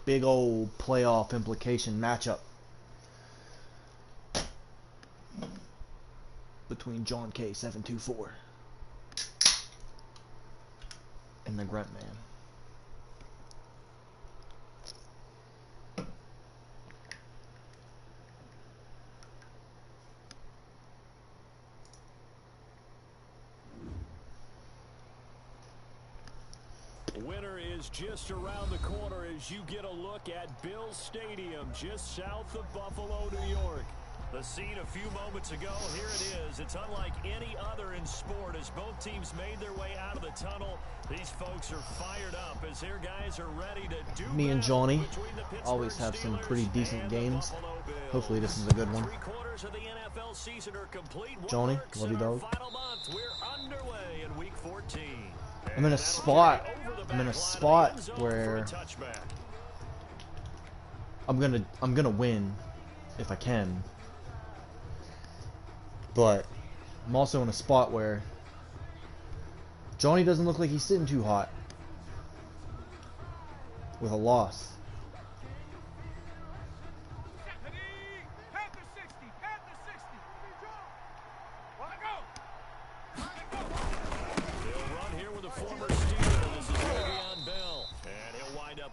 Big old playoff implication matchup between JohnK724 and the Grunt Man. Winter is just around the corner as you get a look at Bills Stadium just south of Buffalo, New York. The scene a few moments ago, here it is. It's unlike any other in sport as both teams made their way out of the tunnel. These folks are fired up as their guys are ready to do Me and Johnny always have some pretty decent games. Hopefully this is a good one. Johnny, love you, dog. We're underway in week 14. I'm in a spot where I'm gonna win if I can. But I'm also in a spot where Johnny doesn't look like he's sitting too hot with a loss.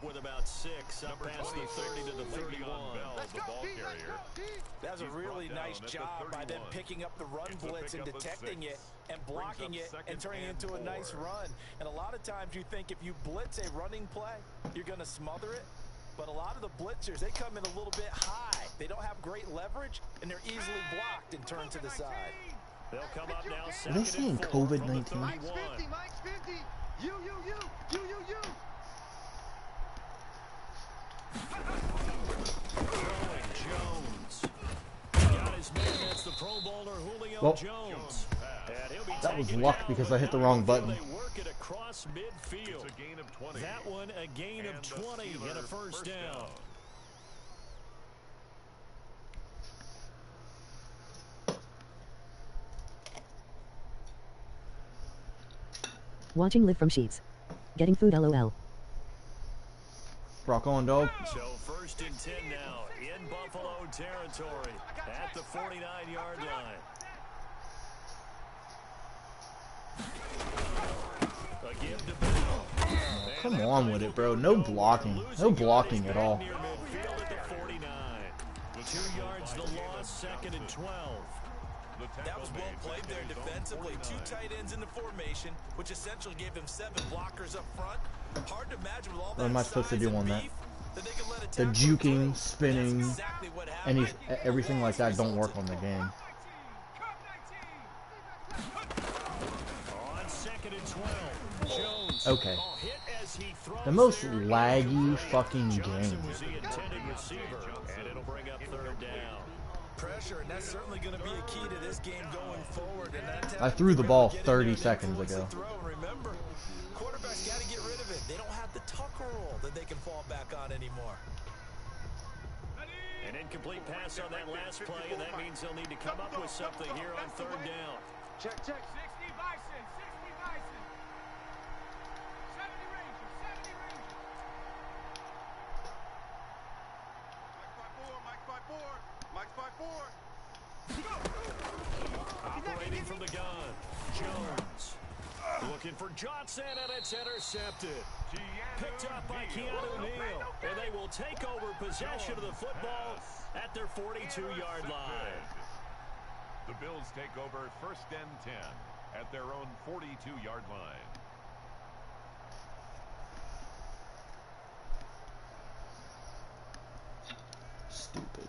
With about 6 up past the 30 to the 31. The ball carrier. That's a really nice job by them picking up the run blitz and detecting it and blocking it and turning it into a nice run. And a lot of times you think if you blitz a running play, you're going to smother it. But a lot of the blitzers, they come in a little bit high. They don't have great leverage, and they're easily blocked and turned to the side. They'll come up now. Are they saying COVID-19? Mike's 50. You. Jones. Got his man, that's the Pro Bowler Julio Well, Jones. that was luck because I hit the wrong button. They work it across midfield. That one a gain of 20 and a first down. Watching live from sheets. Getting food LOL. Rock on, dog. So first and 10 now in Buffalo territory at the 49-yard line. A give to Bell. Oh, come on with it, bro. No blocking. No blocking at all. Near midfield at the 49. 2 yards the loss, 2nd and 12. That was well played there defensively. 2 tight ends in the formation, which essentially gave them 7 blockers up front. Hard to imagine with all that. What am I supposed to do on that? The The juking, spinning, everything like that don't work on the game. On 2nd and 12. Jones. Okay. The most laggy fucking game. Was the intended receiver, and it'll bring up 3rd down. Pressure, and that's certainly going to be a key to this game going forward. And I threw the ball 30 seconds ago. Remember, quarterbacks got to get rid of it. They don't have the tucker roll that they can fall back on anymore. An incomplete pass on that last play, and that means they'll need to come up with something here on 3rd down. Check. 60 Bison. 70 Rangers. Mike's by four. Operating from the gun, Jones. Looking for Johnson, and it's intercepted. Picked up by Keanu Neal, and they will take over possession of the football at their 42-yard line. The Bills take over 1st and 10 at their own 42-yard line. Stupid.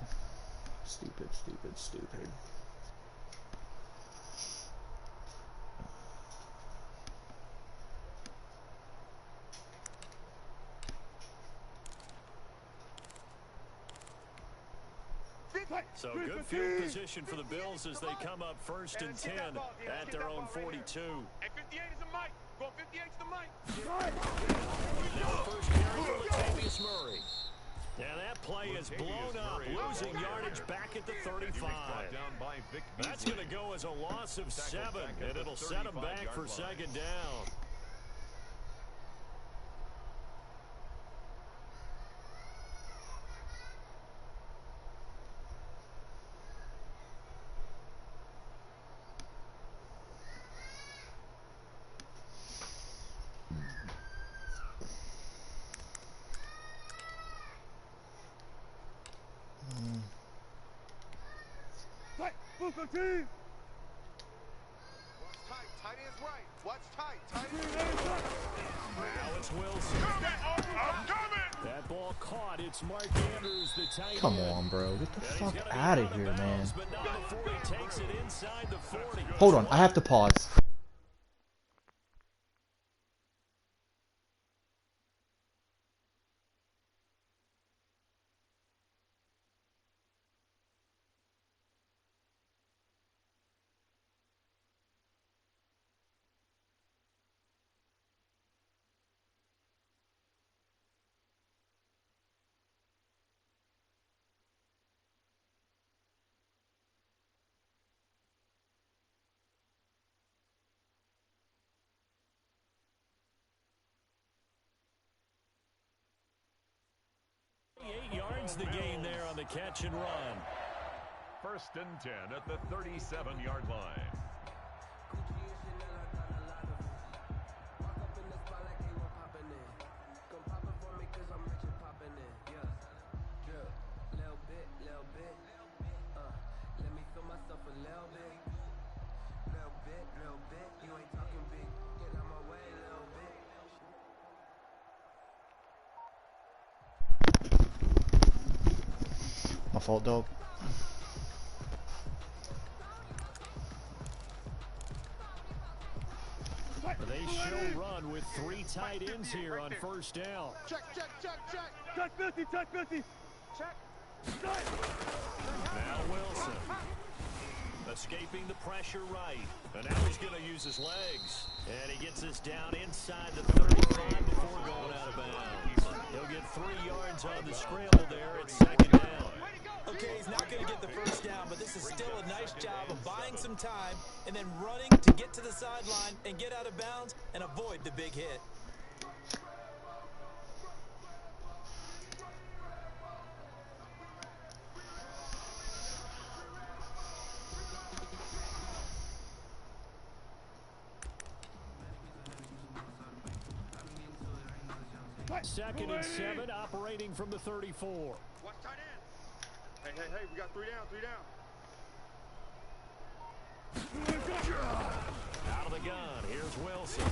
So good field position for the Bills as they come up 1st and 10 at their own 42. And 58 is the mic. Go 58 is the mic. Now first carry for Latavius Murray. And that play is blown up, losing yardage back at the 35. That's going to go as a loss of 7, and it'll set them back for 2nd down. Watch tight. Tight is right. Watch tight. Tight is right. Now it's Wilson. I'm coming. That ball caught. It's Mark Andrews, the tight end. Come on, bro. Get the fuck out of here, man. But not before he takes it inside the 40. Hold on. I have to pause. The gain there on the catch and run. 1st and 10 at the 37-yard line. My fault, dog. They show run with 3 tight ends here on 1st down. Check. Check 50. Check 50. Check. Now Wilson. Escaping the pressure right. And now he's going to use his legs. And he gets this down inside the 35 before going out of bounds. He'll get 3 yards on the scramble there at 2nd down. Okay, he's not going to get the 1st down, but this is still a nice job of buying some time and then running to get to the sideline and get out of bounds and avoid the big hit. Second and 7, operating from the 34. Watch tight end. Hey, we got 3 down. Out of the gun, here's Wilson.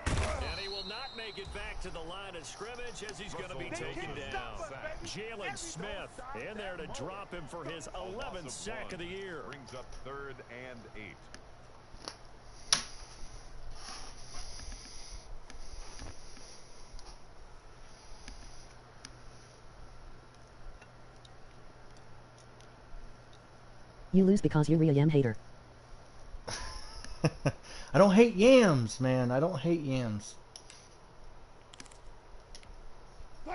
And he will not make it back to the line of scrimmage as he's going to be taken down. Jalen Smith in there to drop him for his 11th sack of the year. Brings up 3rd and 8. You lose because you're a yam hater. I don't hate yams, man. I don't hate yams.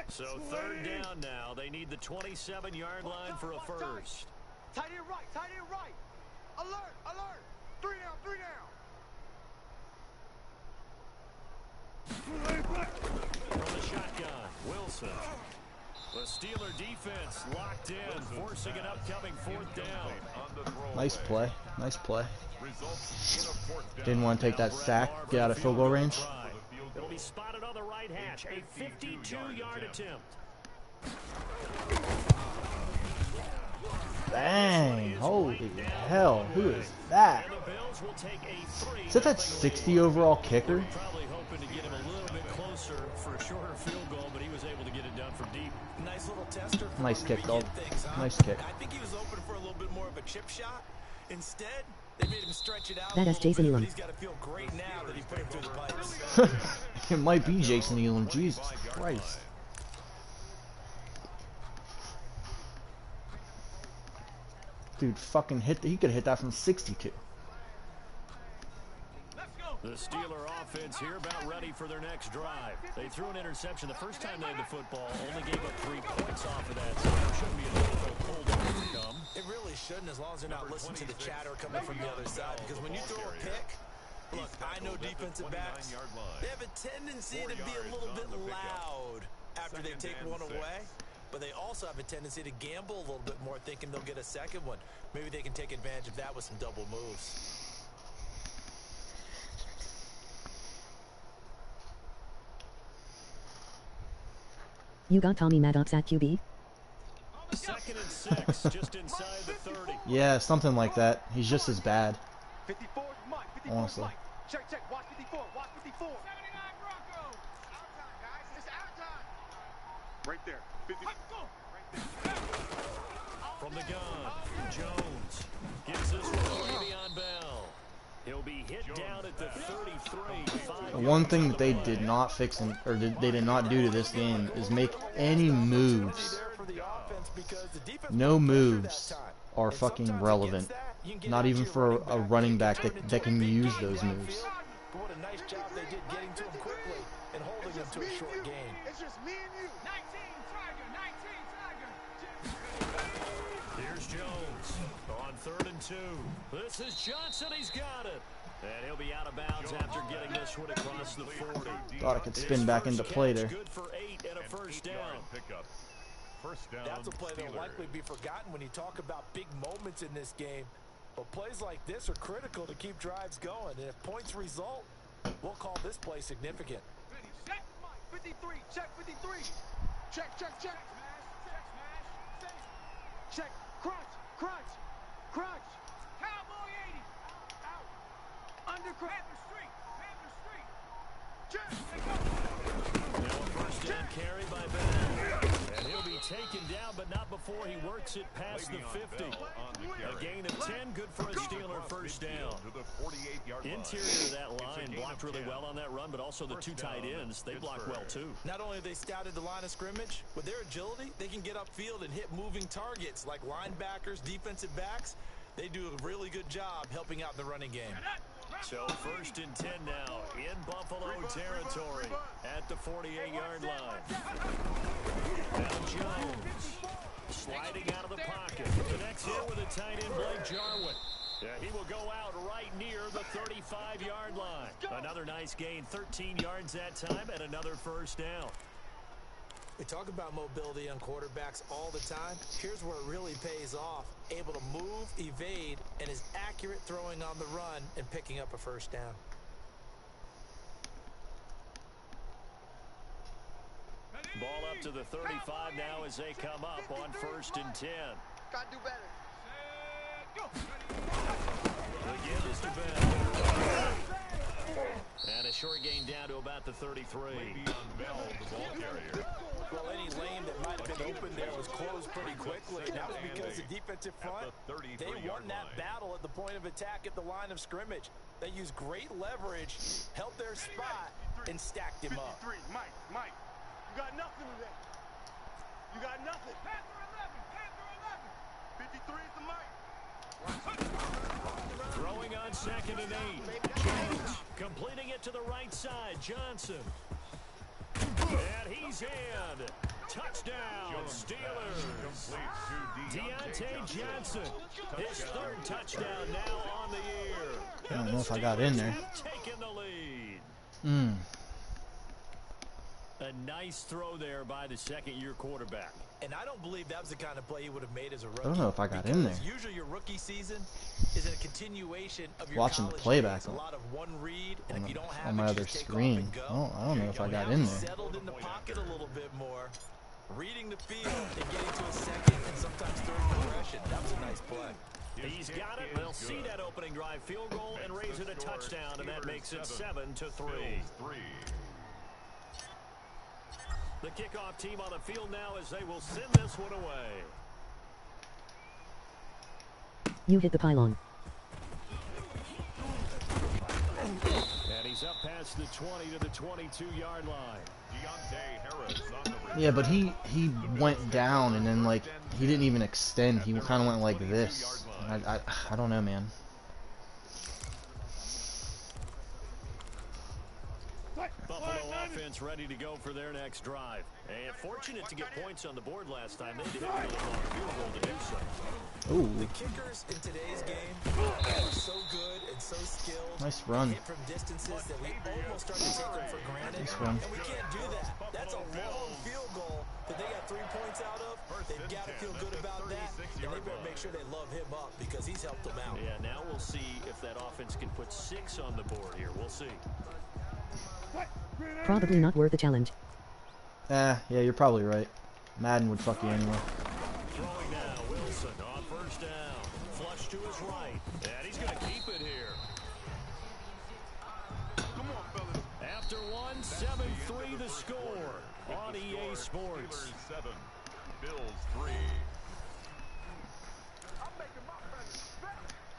So 3rd down now. They need the 27-yard line for a first. Tight end right. Alert. 3 down. From the shotgun, Wilson. The Steeler defense locked in, forcing an upcoming 4th down. Nice play. Didn't want to take that sack. Get out of field goal range. It'll be spotted on the right hash. A 52-yard attempt. Bang! Holy hell! Who is that? Is that 60 overall kicker? Probably hoping to get him a little bit closer for a shorter field goal, but he was able to get it done from deep. Nice little tester. Nice kick, dog. Nice kick. I think he was open for a little bit more of a chip shot. Instead, they made him stretch it out. That is Jason Elam. He's got to feel great now that he put it through the pipes. It might be Jason Elam. Jesus Christ. Dude fucking hit, he could have hit that from 62. The Steeler offense here about ready for their next drive. They threw an interception the first time they had the football, only gave up 3 points off of that, so it shouldn't be a difficult pull to overcome. It really shouldn't, as long as you're not listening to the chatter coming from the other side, because when you throw a pick, look, I know defensive backs, they have a tendency to be a little bit loud after they take one away, but they also have a tendency to gamble a little bit more, thinking they'll get a second one. Maybe they can take advantage of that with some double moves. You got Tommy Maddox at QB? 2nd and 6, just inside the 30. Yeah, something like that. He's just as bad. 54, Mike. 54, Honestly. Mike. Check. Watch 54. Watch 54. 79 Broncos. Out time, guys. It's out time. Right there. 50. Right there. From the gun, Jones gives this one to Le'Veon Bell. He'll be hit down at the 33. The one thing that they did not fix, or they did not do to this game, is make any moves. No moves are fucking relevant. Not even for a running back that can use those moves. What a nice job they did getting to him quickly and holding him to a short gain. It's just me and you. 19 Tiger. Here's Jones on 3rd and 2. This is Johnson. He's got it. And he'll be out of bounds after getting this one across the 40. Thought I could spin back into play there. Good for 8 and a first down. That's a play that'll likely be forgotten when you talk about big moments in this game. But plays like this are critical to keep drives going. And if points result, we'll call this play significant. Check, Mike. 53. Check 53. Check. Check. Crunch. Cowboy 80. Out. Undercut. Panther Street. Check. Now a first down carry by Bell. And he'll be taken down, but not before he works it past the 50. A gain of 10, good for a Steeler first down. Interior of that line blocked really well on that run, but also the 2 tight ends, they block well too. Not only have they scouted the line of scrimmage, with their agility, they can get upfield and hit moving targets like linebackers, defensive backs. They do a really good job helping out the running game. So 1st and 10 now in Buffalo territory at the 48-yard line. Now Jones sliding out of the pocket. Connects here with a tight end, Blake Jarwin. Yeah, he will go out right near the 35-yard line. Another nice gain, 13 yards that time, and another first down. We talk about mobility on quarterbacks all the time. Here's where it really pays off. Able to move, evade, and is accurate throwing on the run and picking up a first down. Ball up to the 35 now as they come up on 1st and 10. Gotta do better. Again, Mr. Bell. And a short gain down to about the 33. Well, any lane that might have been open there was closed pretty quickly. And that was because the defensive front, they won that battle at the point of attack at the line of scrimmage. They used great leverage, held their spot, and stacked him up. 53, Mike. You got nothing today. You got nothing. Panther 11. 53 is the Mike. Throwing on 2nd and 8. Jones completing it to the right side. Johnson. And he's in. Touchdown, Steelers. Deontay Johnson, his 3rd touchdown now on the year. I don't know if I got in there. Taking the lead. A nice throw there by the 2nd-year quarterback. And I don't believe that was the kind of play he would have made as a rookie. I don't know if I got in there. Usually your rookie season is a continuation of your Watching the college playback days. A lot of one read, and if you don't have on my it, other just take screen. off and go. I don't know if I got Now in he's there. settled in the pocket a little bit more, reading the field and getting to a 2nd and sometimes 3rd progression. That was a nice play. He's got it. They'll see that opening drive field goal and raise it a touchdown, and that makes it 7-3. The kickoff team on the field now as they will send this one away. You hit the pylon. And he's He's up past the 20 to the 22-yard line. Yeah, but he went down and then like he didn't even extend. He kind of went like this. I don't know, man. Buffalo offense ready to go for their next drive. And fortunate to get points on the board last time. They did a really long field goal to do so. Ooh. The kickers in today's game are so good and so skilled. Nice run. Hit from distances that we almost start to take them for granted. Nice run. And we can't do that. That's a long field goal that they got 3 points out of. They've got to feel good about that. And they better make sure they love him up because he's helped them out. Yeah, now we'll see if that offense can put 6 on the board here. We'll see. Probably not worth the challenge. Yeah, you're probably right. Madden would fuck you anyway. Throwing now, Wilson on first down. Flush to his right. And he's going to keep it here. Come on, fellas. After one, 7-3 the score on EA Sports. 7, Bills 3.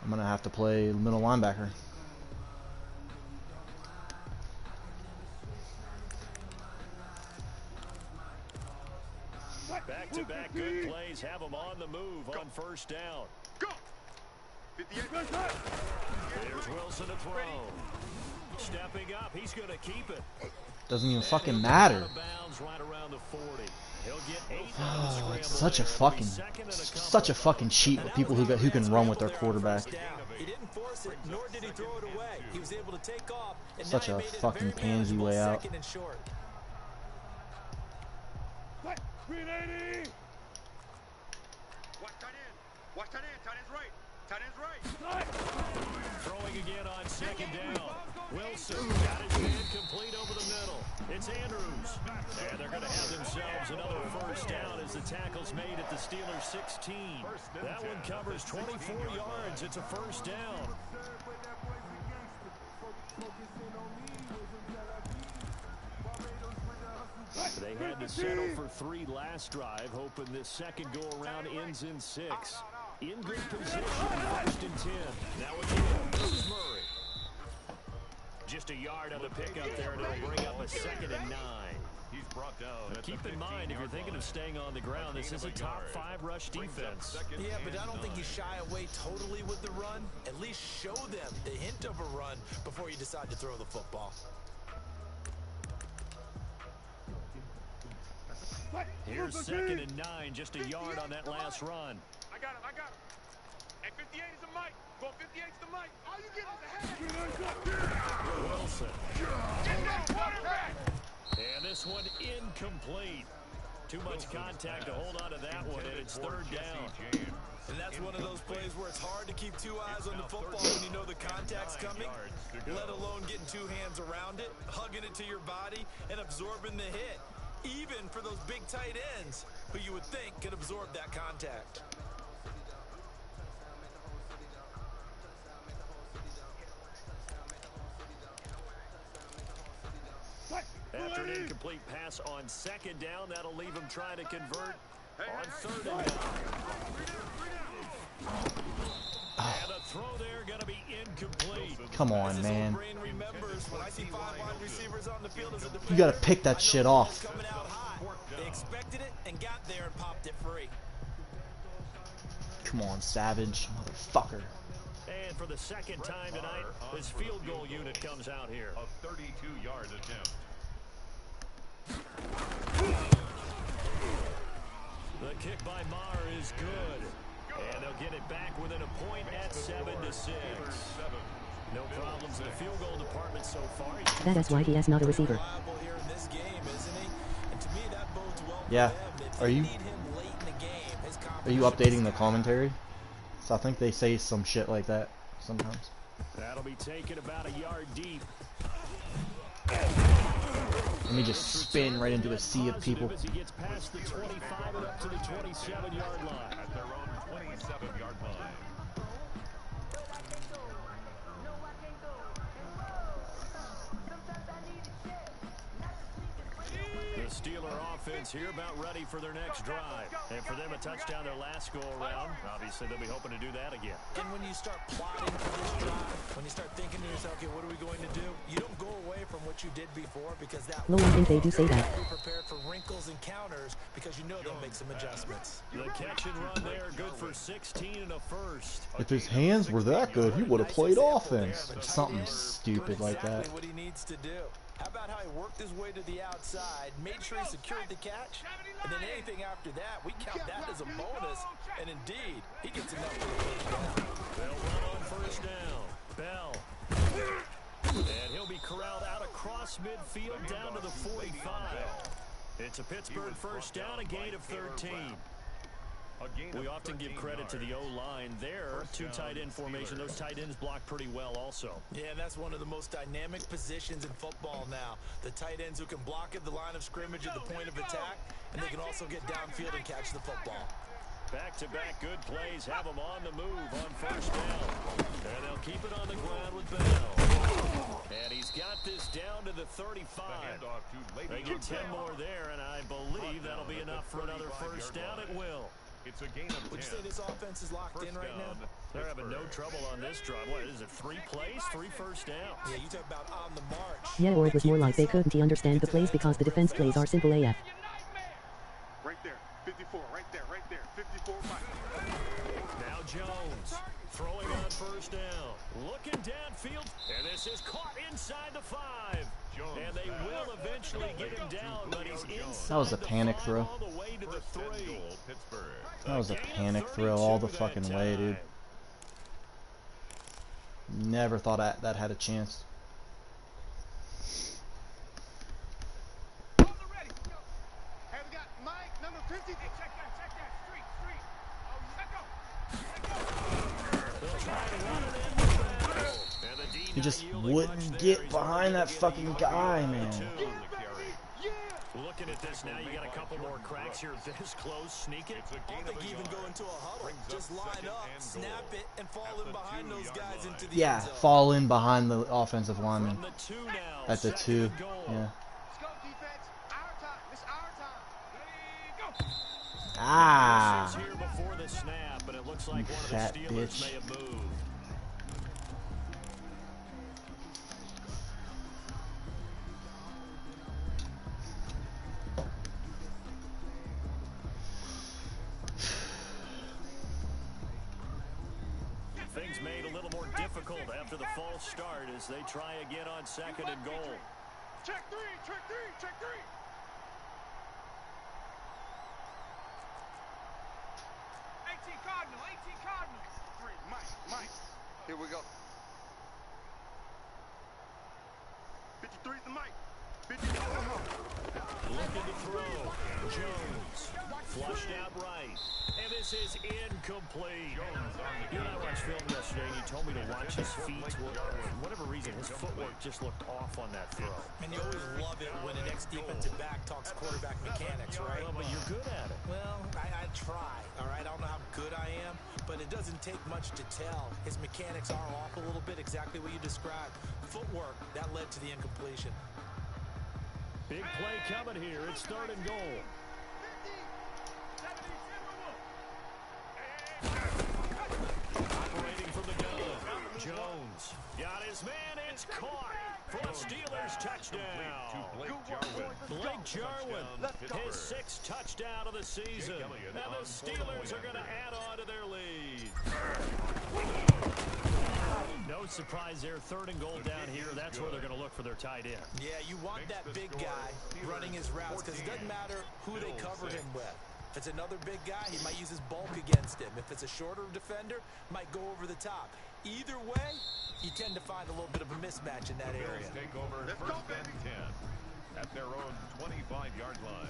I'm gonna have to play middle linebacker. Back-to-back good plays have them on the move on first down. Go. 58. There's Wilson to throw. Stepping up, he's going to keep it. Doesn't even fucking matter. Out of bounds right around the 40. He'll get 8 on the Oh, scramble it's such a there. fucking, Second and a couple. such a fucking cheat with people who can run with their quarterback. He didn't force it, nor did he throw it away. He was able to take off, and Such now a he made it fucking very pansy manageable way out. second and short. 380. Watch tight end. Watch tight end. Tight end's right. Tight end's right. Throwing again on second down. Wilson got his man complete over the middle. It's Andrews. And they're going to have themselves another first down as the tackle's made at the Steelers 16. That one covers 24 yards. It's a first down. They had to settle for 3 last drive, hoping this second go-around ends in 6. In good position, first and 10. Now again, this is Murray. Just a yard on the pickup there, and it'll bring up a 2nd and 9. He's brought down. Keep in mind, if you're thinking of staying on the ground, this is a top 5 rush defense. Yeah, but I don't think you shy away totally with the run. At least show them the hint of a run before you decide to throw the football. Here's 2nd and 9, just a yard on that last run. I got him. Hey, 58 is the mic. Go 58 is the mic. All you get is a head. Wilson. Get that quarterback. And this one incomplete. Too much contact to hold on to that one, and it's 3rd down. And that's one of those plays where it's hard to keep 2 eyes on the football when you know the contact's coming, let alone getting 2 hands around it, hugging it to your body, and absorbing the hit. Even for those big tight ends who you would think could absorb that contact. After an incomplete pass on 2nd down, that'll leave him trying to convert on 3rd and 9. And a throw there going to be incomplete. Come on, man. Brain remembers when I see 5 wide receivers on the field as a defender, You gotta pick that shit off. coming out high. They expected it and got there and popped it free. Come on, Savage, motherfucker. And for the 2nd time tonight, this field goal unit comes out here. A 32-yard attempt. The kick by Maher is good. And they'll get it back within a point at 7-6. No problems in the field goal department so far. That is why he is not a receiver. Reliable here in this game, isn't he? And to me, that bodes well for Yeah. them. If Are they you need him late in the game, his updating the commentary? So I think they say some shit like that sometimes. That'll be taken about a yard deep. Let me just spin right into a sea of people. As he gets past the 25 and up to the 27-yard line. At their own 27-yard line. The Steeler offense here about ready for their next drive. And for them, a touchdown their last go-around. Obviously, they'll be hoping to do that again. And when you start plotting for this drive, when you start thinking to yourself, okay, what are we going to do? You don't go from what you did before because that Lol, I think they do say that. be prepared for wrinkles and counters because you know they'll make some adjustments. The catch and run there, good for 16 and a first. If his hands were that good, he would have played offense. Or something stupid like that. Exactly what he needs to do. How about how he worked his way to the outside, made sure he secured the catch, and then anything after that, we count that as a bonus, and indeed, he gets enough for the first down. They'll run on first down. Bell. And he'll be corralled out across midfield down to the 45. It's a Pittsburgh first down, a gain of 13. We often give credit to the O-line there. Two tight end formation. Those tight ends block pretty well also. Yeah, and that's one of the most dynamic positions in football now. The tight ends who can block at the line of scrimmage at the point of attack, and they can also get downfield and catch the football. Back-to-back good plays have them on the move on first down. And they'll keep it on the ground with Bell. And he's got this down to the 35. They get 10 more there, and I believe that'll be enough for another first down. It will. It's a gain of 10. Would you say this offense is locked in right now? They're having no trouble on this drive. What is it, 3 plays, 3 first downs? Yeah, you talk about on the march. Yeah, or it was more like they couldn't understand the plays because the defense plays are simple AF. Right there. 54. Right there. Right there. 54. Now Jones throwing on first down. Looking downfield. And this is caught inside the 5. And they will eventually get him down, but he's inside. That was a panic throw. All the way to the 3. That was a panic throw all the fucking way, dude. Never thought that had a chance. Hey, we got Mike, number 50. Hey, check that. Street. He just wouldn't get behind that fucking guy, man. Looking at this now, you got a couple more cracks here this close. Sneak it. I don't think you even go into a huddle. Just line up, snap it, and fall in behind those guys into the Yeah, end zone. fall in behind the offensive lineman. From the 2 now. At the 2, Second and goal. yeah. Let's go, defense. Our time. It's our time. Ready, go. Ah, This is here before the snap, but it looks like one of the fat Steelers bitch. may have moved. Things made a little more difficult after the false start as they try again on second and goal. Check 3. 18 Cardinal. 3. Mike. Here we go. 53 is the Mike. 53 is the Mike. Looking to throw. Jones. Flushed out right. And this is incomplete. You and I watched film yesterday, and you told me to watch his feet. Well, for whatever reason, his footwork just looked off on that throw. And you always love it when an ex-defensive back talks quarterback mechanics, right? Well, but you're good at it. Well, I try, all right? I don't know how good I am, but it doesn't take much to tell. His mechanics are off a little bit, exactly what you described. Footwork, that led to the incompletion. Big play coming here. It's third and goal. Operating from the gun. Jones got his man. It's caught for a Steelers touchdown. Blake Jarwin, his 6th touchdown of the season. And the Steelers are going to add on to their lead. No surprise there. Third and goal down here. That's where they're going to look for their tight end. Yeah, you want that big guy running his routes because it doesn't matter who they cover him with. If it's another big guy, he might use his bulk against him. If it's a shorter defender, might go over the top. Either way, you tend to find a little bit of a mismatch in that area. Take over first and 10 at their own 25-yard line.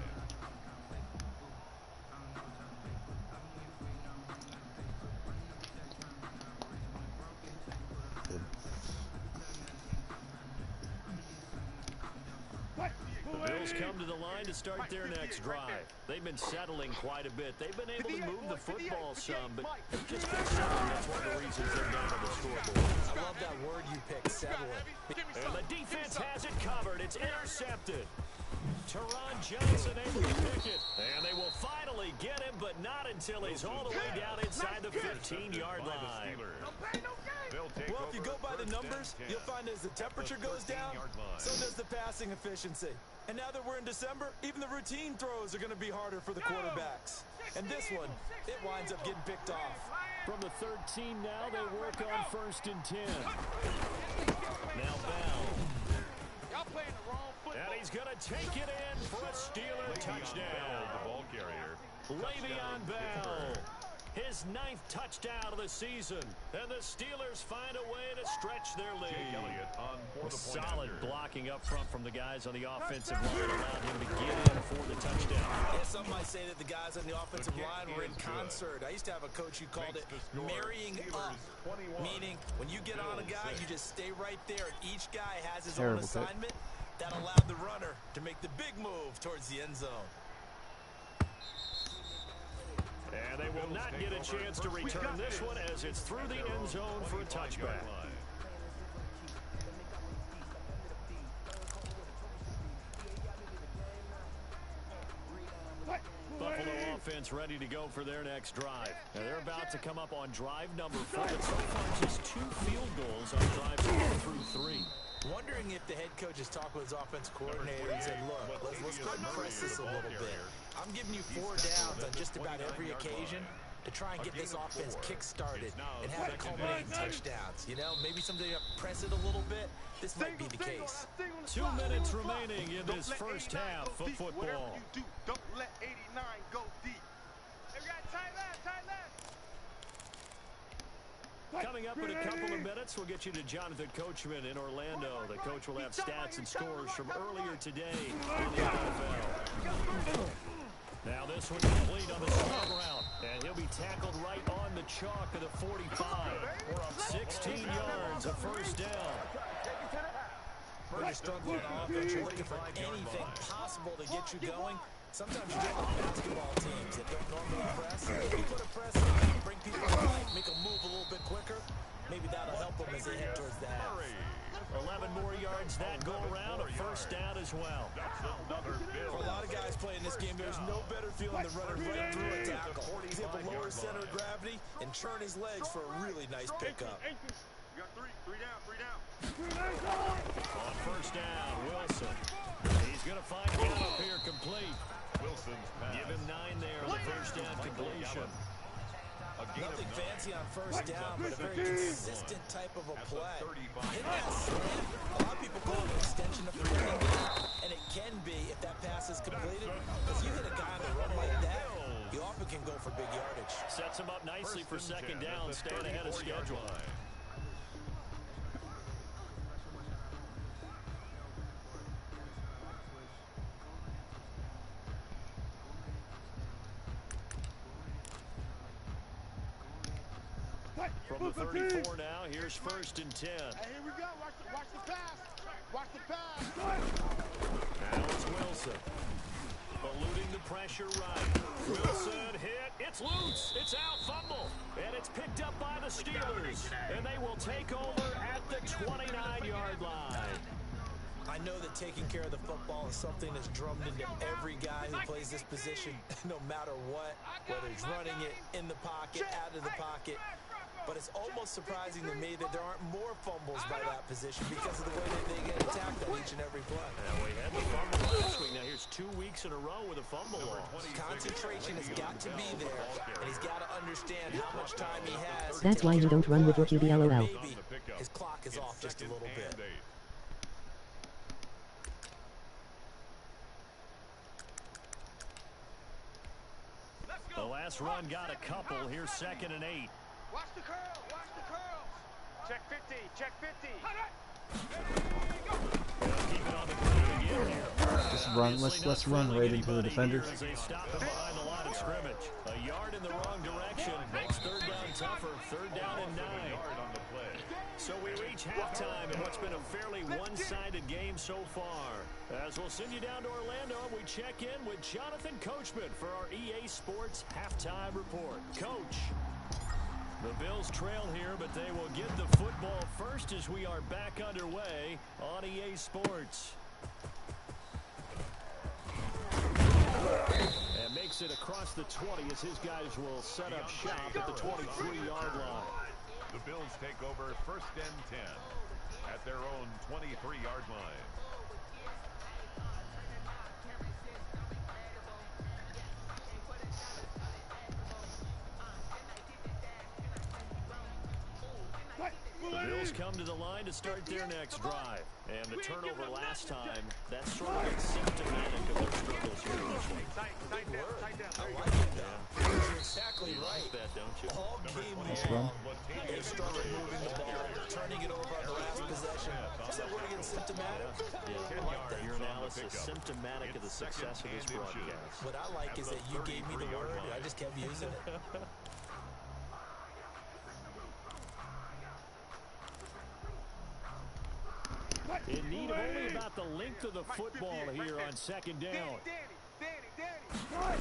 The Bills come to the line to start their next drive. They've been settling quite a bit. They've been able to move the football some, but they've just been settling. That's one of the reasons they're down on the scoreboard. I love that word you picked, settling. And the defense has it covered. It's intercepted. Teron Johnson able to pick it. And they will finally get him, but not until he's all the way down inside the 15-yard line. Well, if you go by the numbers, you'll find as the temperature goes down, so does the passing efficiency. And now that we're in December, even the routine throws are going to be harder for the quarterbacks. And this one, it winds up getting picked off. From the 13 now, they work on 1st and 10. Now Bell. And he's going to take it in for a Steeler touchdown. The ball carrier. Le'Veon Bell. His 9th touchdown of the season. And the Steelers find a way to stretch their lead. Solid blocking up front from the guys on the offensive line allowed him to get in for the touchdown. Yeah, some might say that the guys on the offensive line were in concert. I used to have a coach who called it marrying up, meaning when you get on a guy, you just stay right there, and each guy has his own assignment. That allowed the runner to make the big move towards the end zone. And they will not get a chance to return this one as it's through the end zone for a touchback. Buffalo offense ready to go for their next drive. Now they're about to come up on drive number 4, but so far just 2 field goals on drives 1 through 3. Wondering if the head coach has talked with his offense coordinator and said, look, let's go and press this a little bit. I'm giving you 4 downs on just about every occasion to try and get this offense kick-started and have it culminate in touchdowns. You know, maybe someday press it a little bit. This might be the case. 2 minutes remaining in this first half of football. Don't let 89 go deep. Hey, we got tight left. Coming up in a couple of minutes, we'll get you to Jonathan Coachman in Orlando. The coach will have stats and scores from earlier today in the NFL. Now this one complete on the short route, and he'll be tackled right on the chalk of the 45. We're up 16 yards, a first down. When you're struggling on offense, you're looking for anything possible to get you going. Sometimes you deal with basketball teams that don't normally press. If you put a press on, you bring people to life, make them move a little bit quicker. Maybe that'll help them as they head towards the half. 11 more yards that go around, a first down as well. For a lot of guys playing this game, there's no better feeling than running right through a tackle. He's able to lower center of gravity and churn his legs for a really nice pickup. You got three down. On first down, Wilson. He's going to find a gap up here complete. Wilson's pass. Give him 9 there on the first down completion. Nothing fancy on first down, but a very consistent type of a play. Hitting that slant, a lot of people call it an extension of the running game, and it can be if that pass is completed. If you hit a guy on the run like that, you often can go for big yardage. Sets him up nicely for second down, staying ahead of schedule. From the 34 now, here's 1st and 10. Hey, here we go. Watch the pass. Watch the pass. Now it's Wilson. Eluding the pressure right. Wilson hit. It's loose. It's out. Fumble. And it's picked up by the Steelers. And they will take over at the 29-yard line. I know that taking care of the football is something that's drummed into every guy who plays this position, no matter what, whether he's running it, in the pocket, out of the pocket. But it's almost surprising to me that there aren't more fumbles by that position because of the way that they get attacked on each and every play. And we had the fumble last week. Now here's 2 weeks in a row with a fumble loss. Concentration has got to be there, and he's got to understand how much time he has. That's why you don't run with your QB LOL. Maybe his clock is off just a little bit. The last run got a couple. Here's 2nd and 8. Watch the curl. Check 50. Keep it on the ground again here. Just run. Let's run right into the defenders. As they stop him behind the line of scrimmage. A yard in the wrong direction makes 3rd down tougher. 3rd down and 9. So we reach halftime in what's been a fairly one-sided game so far. As we'll send you down to Orlando, we check in with Jonathan Coachman for our EA Sports Halftime Report. Coach, the Bills trail here, but they will get the football first as we are back underway on EA Sports. And makes it across the 20 as his guys will set up shop at the 23-yard line. The Bills take over 1st and 10 at their own 23-yard line. The Bills come to the line to start their next drive. And the turnover last time, that's sort of symptomatic of their struggles here this week. Big word. I like it, though. You're exactly right. That, don't you? All game run. long, they struggled moving the ball, turning it over on the last possession. Is that word again symptomatic? Yeah, your analysis symptomatic of the success of this broadcast. What I like is that you gave me the word, and I just kept using it. In need of only about the length of the football here on 2nd down. Now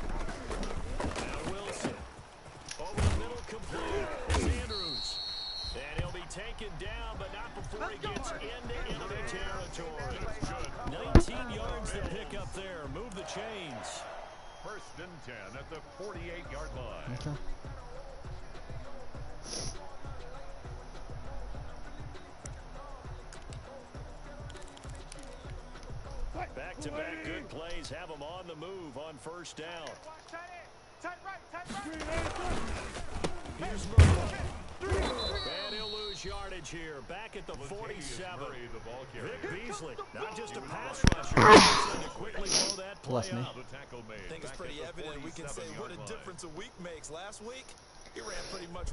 Wilson. Over the middle, complete. It's Andrews. And he'll be taken down, but not before he gets into enemy territory. 19 yards to pick up there. Move the chains. 1st and 10 at the 48-yard line. Okay. Back-to-back good plays have them on the move on 1st down. Here's Murray. And he'll lose yardage here. Back at the 47. Vic Beasley, not just a pass rusher, to quickly blow that play up. I think it's pretty evident. We can say what a difference a week makes. Last week, he ran pretty much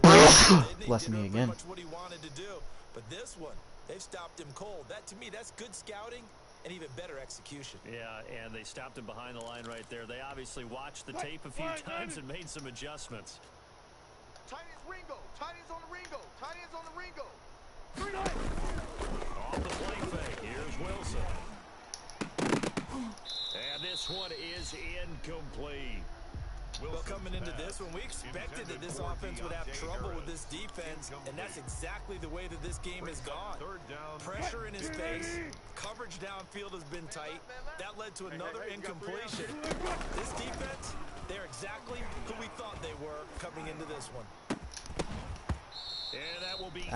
Bless me again. what he wanted to do. But this one, they've stopped him cold. That, to me, that's good scouting and even better execution. Yeah, and they stopped him behind the line right there. They obviously watched the tape a few times and made some adjustments. Tight ends Ringo. Tight ends on the Ringo. Tight ends on the Ringo. Off the play fake, here's Wilson. And this one is incomplete. Well, coming into this one, we expected that this offense would have trouble with this defense, and that's exactly the way that this game has gone. Pressure in his face, coverage downfield has been tight. That led to another incompletion. This defense, they're exactly who we thought they were coming into this one. And that will be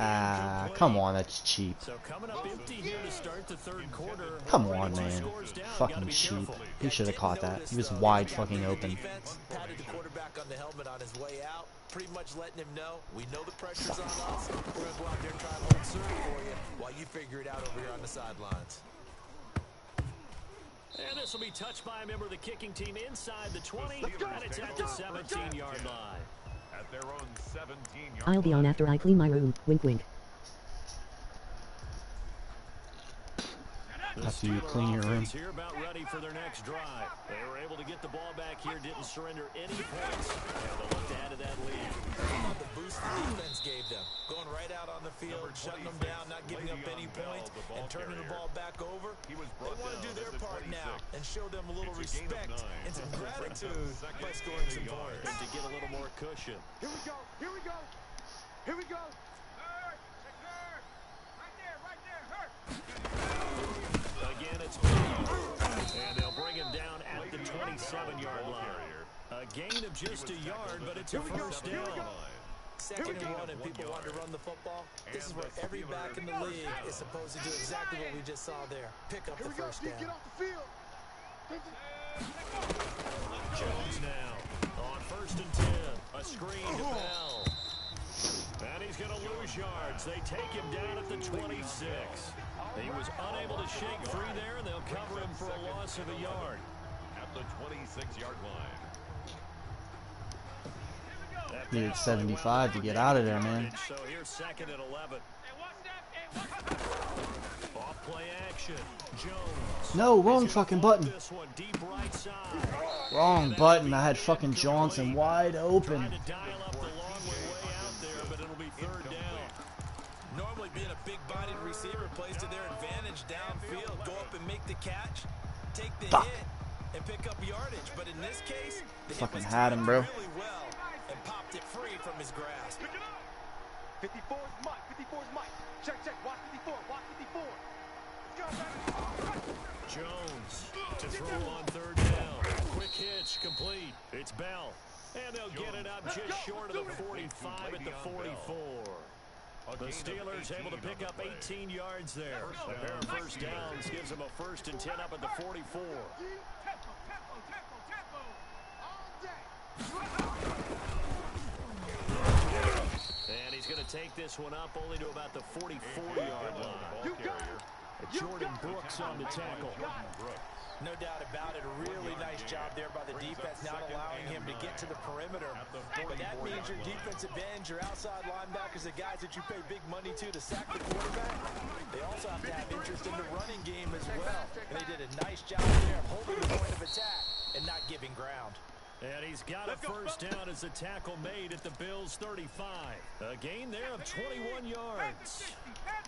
Come on, that's cheap. So coming up empty here to start the 3rd quarter. Come on, man. Fucking cheap. He should have caught that. He was wide fucking open. Patted the quarterback on the helmet on his way out, pretty much letting him know, we know the pressure's on us. We're going to go out there and try and hold serve for you while you figure it out over here on the sidelines. And this will be touched by a member of the kicking team inside the 20, and it's at the 17-yard line. At their own 17-yard I'll be on after I clean my room. Wink wink. After you clean your room. Here about ready for their next drive. They were able to get the ball back here, didn't surrender any points, and they'll look to add to that lead. The boost the defense gave them, going right out on the field, shutting them down, not giving up any points, and turning the ball back over. They want to do their part now and show them a little respect and some gratitude by scoring some points. And to get a little more cushion. Here we go. Here we go. Here we go. Hurt. Right there. Hurt. Again, it's and they'll bring him down at the 27-yard line. A gain of just a yard, but it's a 1st down. 2nd and 1, and people want to run the football. This is where every back in the league is supposed to do exactly what we just saw there. Pick up the 1st down. Get off the field. Jones now on 1st and 10. A screen to Bell. And he's going to lose yards. They take him down at the 26. He was unable to shake free there, and they'll cover him for a loss of a yard. At the 26-yard line. Needed 75 to get out of there, man. So here's 2nd and 11. Off play action. Jones. No, wrong fucking button. This one deep right side. Wrong button. I had fucking Johnson wide open. Trying to dial up the long way out there, but it'll be 3rd down. Normally being a big-bodied receiver plays to their advantage downfield. Go up and make the catch, take the hit, and pick up yardage. But in this case, the Fucking hit was had him, bro. really well and popped it free from his grasp. 54 is Mike. 54 is Mike. Check. Watch 54. Watch 54. Jones to throw on 3rd down. Quick pitch complete. It's Bell. And they'll get it up just short of the 45 at the 44. The Steelers able to pick up 18 yards there. A pair of first downs gives them a 1st and 10 up at the 44. And he's going to take this one up only to about the 44-yard line. Jordan Brooks on the tackle. No doubt about it. A really nice job there by the defense, not allowing him to get to the perimeter. But that means your defensive ends, your outside linebackers, the guys that you pay big money to sack the quarterback, they also have to have interest in the running game as well. And they did a nice job there of holding the point of attack and not giving ground. And he's got a first down as the tackle made at the Bills' 35. A gain there of 21 yards.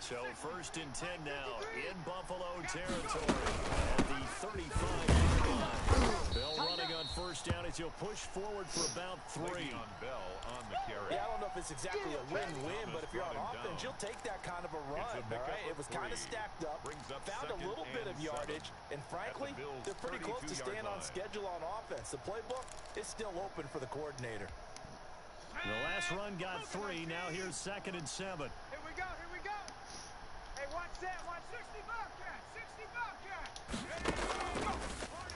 So 1st and 10 now in Buffalo territory at the 35-yard line. Bell running on first down as he'll push forward for about 3. Yeah, I don't know if it's exactly a win-win, but if you're on offense, you'll take that kind of a run, all right? It was kind of stacked up, found a little bit of yardage, and frankly, they're pretty close to staying on schedule on offense. The playbook is still open for the coordinator. The last run got 3. Now here's 2nd and 7. Here we go, here we go. Hey, watch that, watch 60 Bobcat, 60 Bobcat.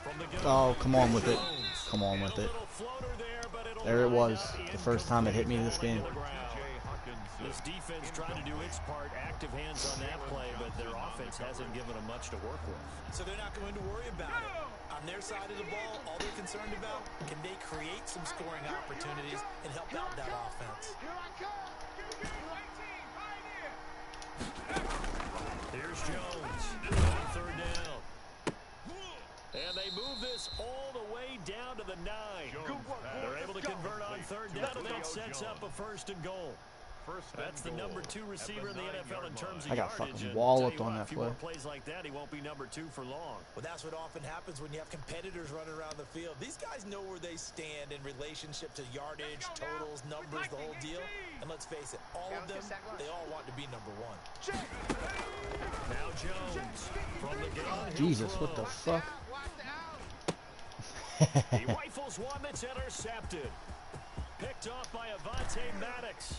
From the Oh, come on with it. Come on with it. There it was. The first time it hit me this game. This defense trying to do its part, active hands on that play, but their offense hasn't given them much to work with. So they're not going to worry about it. On their side of the ball, all they're concerned about, can they create some scoring opportunities and help out that offense? Here's Jones on 3rd down. And they move this all the way down to the 9. They're able to convert on 3rd down, and that sets up a 1st and goal. That's the number 2 receiver in the NFL in terms of I got yardage. fucking walloped on that play. If plays like that, he won't be number 2 for long. Well, that's what often happens when you have competitors running around the field. These guys know where they stand in relationship to yardage, totals, numbers, the whole deal. And let's face it, all of them, they all want to be number 1. Now Jones from the gun. Jesus, what the fuck? He rifles one that's intercepted. Picked off by Avonte Maddox.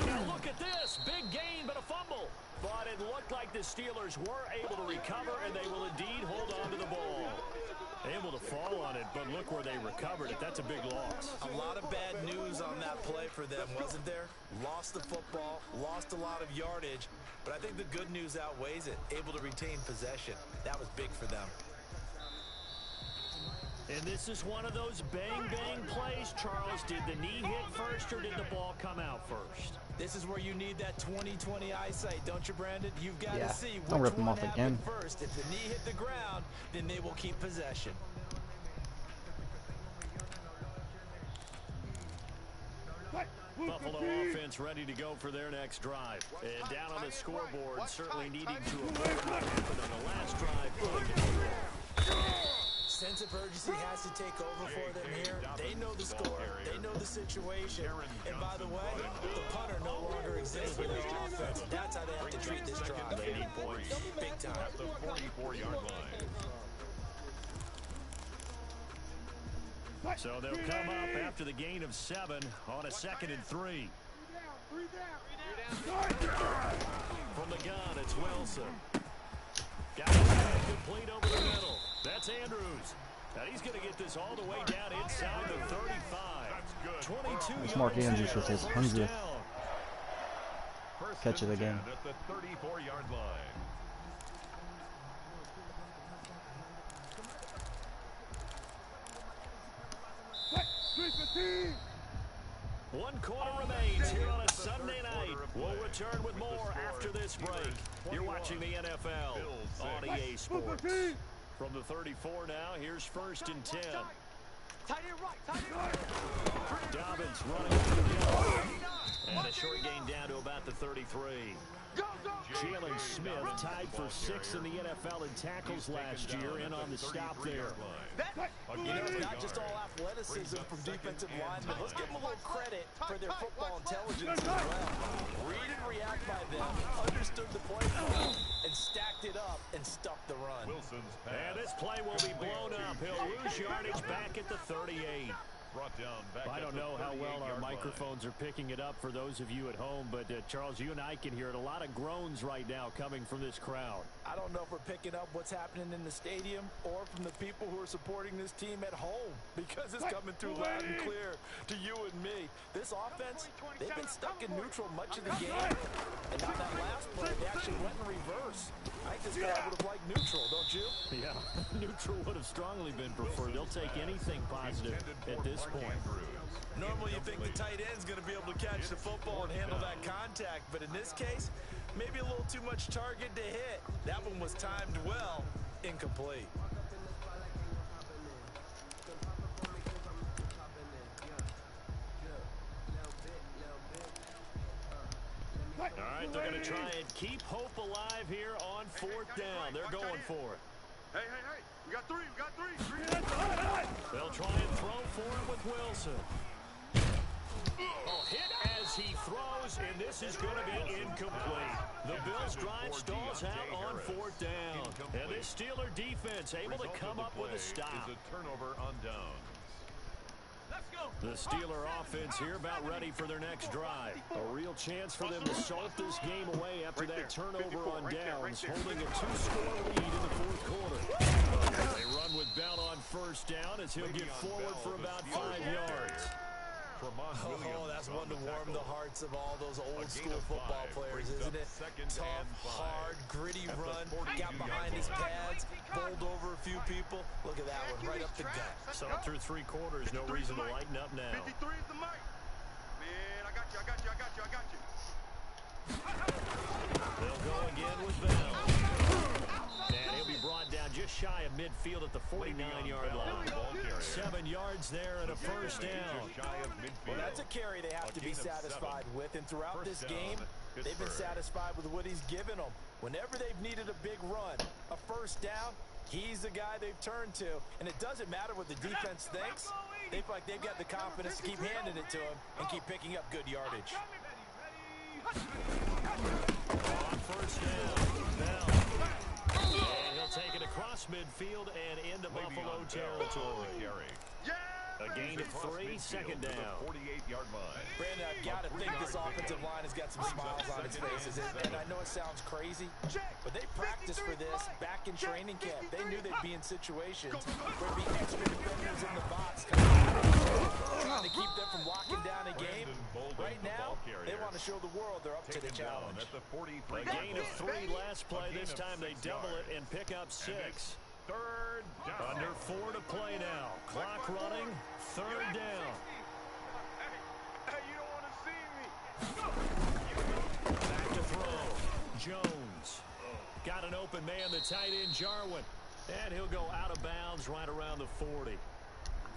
Now look at this. Big gain, but a fumble. But it looked like the Steelers were able to recover, and they will indeed hold on to the ball. Able to fall on it, but look where they recovered it. That's a big loss. A lot of bad news on that play for them, wasn't there? Lost the football, lost a lot of yardage, but I think the good news outweighs it. Able to retain possession. That was big for them. And this is one of those bang-bang plays, Charles. Did the knee hit first, or did the ball come out first? This is where you need that 20/20 eyesight, don't you, Brandon? You've got to see Don't which rip them one off again. happened first. If the knee hit the ground, then they will keep possession. Buffalo offense ready to go for their next drive. And down on the scoreboard, certainly needing to avoid what happened on the last drive. Sense of urgency has to take over for them here. They know the score. They know the situation. And by the way, the punter no longer exists for their offense. That's how they have to treat this drive. They need points. Big time. At the 44-yard line. So they'll come up after the gain of 7 on a 2nd and 3. From the gun, it's Wilson. Got it complete over the middle. That's Andrews. And he's going to get this all the way down inside the 35. 22 It's Mark Andrews with his 100th catch of the game. At the 34-yard line. One quarter remains here on a Sunday night. We'll return with more after this break. You're watching the NFL on EA Sports. From the 34 now, here's 1st and 10. Dobbins running through the middle. And a short gain down to about the 33. Jalen Smith tied for 6th in the NFL in tackles last year, and on the stop there. You know, it's not just all athleticism from defensive linemen. Let's give them a little credit for their football intelligence as well. Read and react by them, understood the play and stacked it up and and stuff the run. Wilson's pass. And this play will be blown up. He'll lose yardage back at the 38. Brought down back I don't know how well our microphones are picking it up for those of you at home, but Charles, you and I can hear it. A lot of groans right now coming from this crowd. I don't know if we're picking up what's happening in the stadium or from the people who are supporting this team at home, because it's coming through loud and clear to you and me. This offense, they've been stuck in neutral much of the game. And on that last play, they actually went in reverse. I think this guy would have liked neutral, don't you? Yeah, neutral would have strongly been preferred. They'll take anything positive at this point. Normally you think the tight end's going to be able to catch the football and handle that contact, but in this case, maybe a little too much target to hit. That one was timed well, incomplete. All right, they're going to try and keep hope alive here on 4th down. They're going for it. Hey, we got three. They'll try and throw for it with Wilson. Oh, hit as he throws, and this is going to be incomplete. The Bills' drive stalls out on 4th down. And this Steeler defense able to come up with a stop. Is a turnover on downs. The Steeler offense here about ready for their next drive. A real chance for them to salt this game away after that turnover on downs, holding a 2-score lead in the 4th quarter. They run with Bell on 1st down as he'll get forward for about 5 yards. Oh, that's one to warm the hearts of all those old-school football players, isn't it? Tough, hard, gritty run, got behind his pads, bowled over a few people. Look at that one, right up the gut. So through 3 quarters, no reason to lighten up now. 53 is the mic. Man, I got you. They'll go again with Bell. And he'll be brought down just shy of midfield at the 49-yard line. 7 yards there and a 1st down. Well, that's a carry they have to be satisfied with, and throughout this game, they've been satisfied with what he's given them. Whenever they've needed a big run, a 1st down, he's the guy they've turned to, and it doesn't matter what the defense thinks. They feel like they've got the confidence to keep handing it to him and keep picking up good yardage. On 1st down, Bell. And he'll take it across midfield and into Buffalo territory. A gain of 3, 2nd down. 48-yard line. Brandon, I've got to think this offensive line has got some smiles on its faces. And I know it sounds crazy, but they practiced for this back in training camp. They knew they'd be in situations where there'd be extra defenders in the box trying to keep them from locking down a game. Right now, they want to show the world they're up to the challenge. A gain of 3 last play. This time they double it and pick up 6. 3rd down. Under 4 to play now. Clock running. 3rd down. Hey, you don't want to see me. Back to throw. Jones. Got an open man, the tight end, Jarwin. And he'll go out of bounds right around the 40.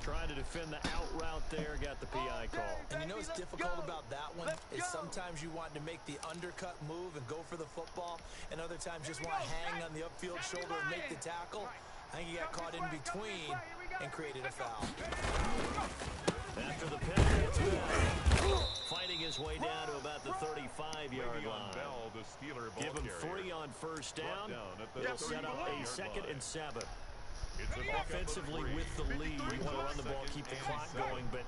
Trying to defend the out route there, got the PI call. And you know what's difficult about that one is sometimes you want to make the undercut move and go for the football, and other times just want to hang on the upfield shoulder and make the tackle. I think he got caught in between and created a foul. After the penalty, it's Bell. Fighting his way down to about the 35-yard line. Give him 3 on 1st down. They'll set up a 2nd and 7. Offensively with the lead, you want to run the ball, keep the clock going, but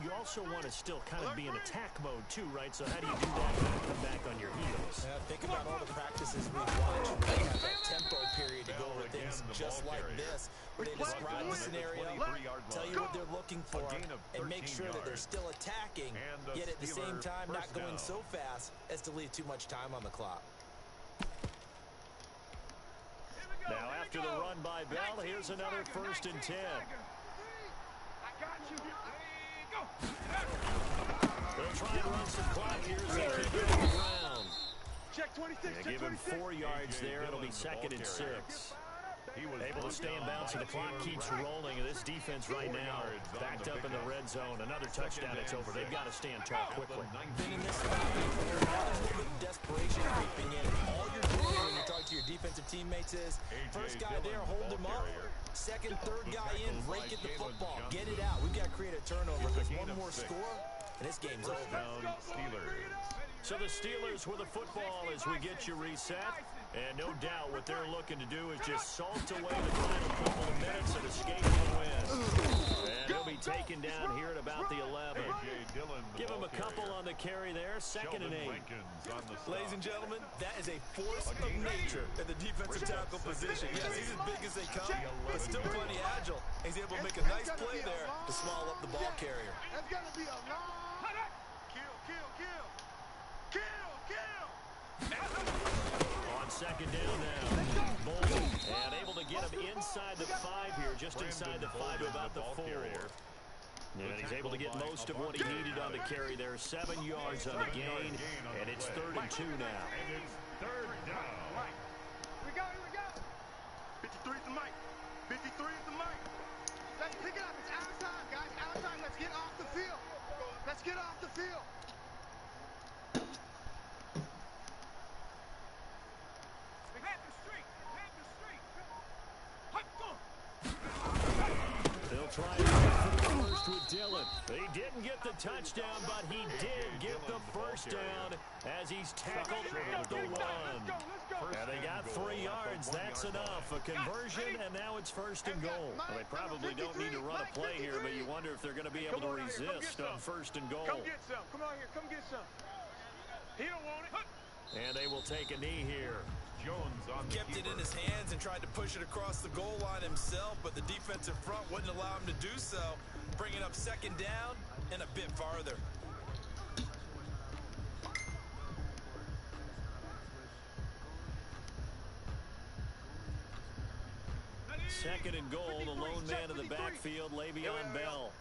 you also want to still kind of be in attack mode too, right? So how do you do that and come back on your heels? Think about all the practices we've watched. They have that tempo period to go over things just like this, where they describe the scenario, tell you what they're looking for, and make sure that they're still attacking, yet at the same time not going so fast as to leave too much time on the clock. Now after the run by Bell, here's another 1st and 10. They'll try and run some clock here as they kick it to the ground. They give him 4 yards there. It'll be 2nd and 6. Able to stay in bounds, and the clock keeps rolling. And this defense right now backed up in the red zone. Another touchdown, it's over. They've got to stand tall quickly. Been in this spot before. Now there's a little bit of desperation creeping in. All you're doing when you're talking to your defensive teammates is, first guy there, hold him up. 2nd, 3rd guy in, rake at the football. Get it out. We've got to create a turnover because one more score, and this game's over. So the Steelers with the football as we get you reset. And no doubt what they're looking to do is just salt away the final couple of minutes and escape the win. And he'll be taken down here at about the 11. Give him a couple on the carry there, 2nd and 8. Ladies and gentlemen, that is a force of nature at the defensive tackle position. Yes, he's as big as they come, but still plenty agile. He's able to make a nice play there to swallow up the ball carrier. That's got to be a long... Kill, kill, kill. Kill, kill. On 2nd down now. Bolden, and able to get him inside the 5 here, just inside the 5 to about the 4. And he's able to get most of what he needed on the carry there. 7 yards on the gain, and it's 3rd and 2 now. And it's 3rd down. Here we go, here we go. 53 is the mic. 53 is the mic. Let's pick it up. It's our time, guys. Our time. Let's get off the field. Let's get off the field. They'll try and go for the first with Dillon. He didn't get the touchdown, but he did get the first down as he's tackled at the 1. And they got 3 yards. That's enough. A conversion, and now it's 1st and goal. Well, they probably don't need to run a play here, but you wonder if they're going to be able to resist on 1st and goal. Come get some. Come on here. Come get some. He don't want it. And they will take a knee here. Jones on the Kept it keeper. in his hands and tried to push it across the goal line himself, but the defensive front wouldn't allow him to do so, bringing up 2nd down and a bit farther. Second and goal, the lone man in the backfield, Le'Veon Bell.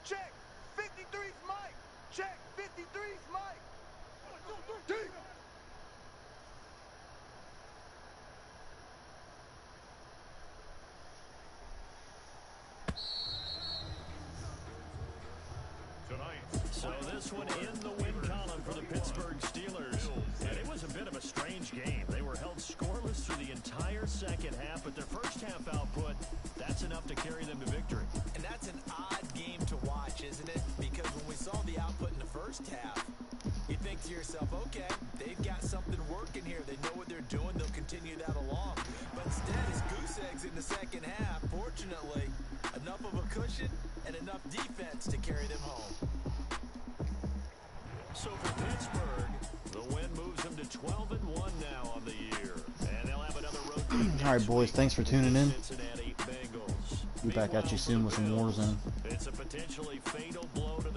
Check. 53's Mike. Check. 53's Mike. 1, 2, 3. So this one in the win column for the Pittsburgh Steelers. And it was a bit of a strange game. They were held scoreless through the entire second half, but their first half output, that's enough to carry them to victory. And that's an odd game to watch, isn't it? Because when we saw the output in the first half, you think to yourself, okay, they've got something working here. They know what they're doing. They'll continue that along. But instead, it's goose eggs in the second half. Fortunately, enough of a cushion and enough defense to carry them home. So for Pittsburgh, the win moves them to 12-1 now on the year. And they'll have another road game. All right, boys, thanks for tuning in. Cincinnati Bengals. Be back at you soon with some Warzone. It's a potentially fatal blow to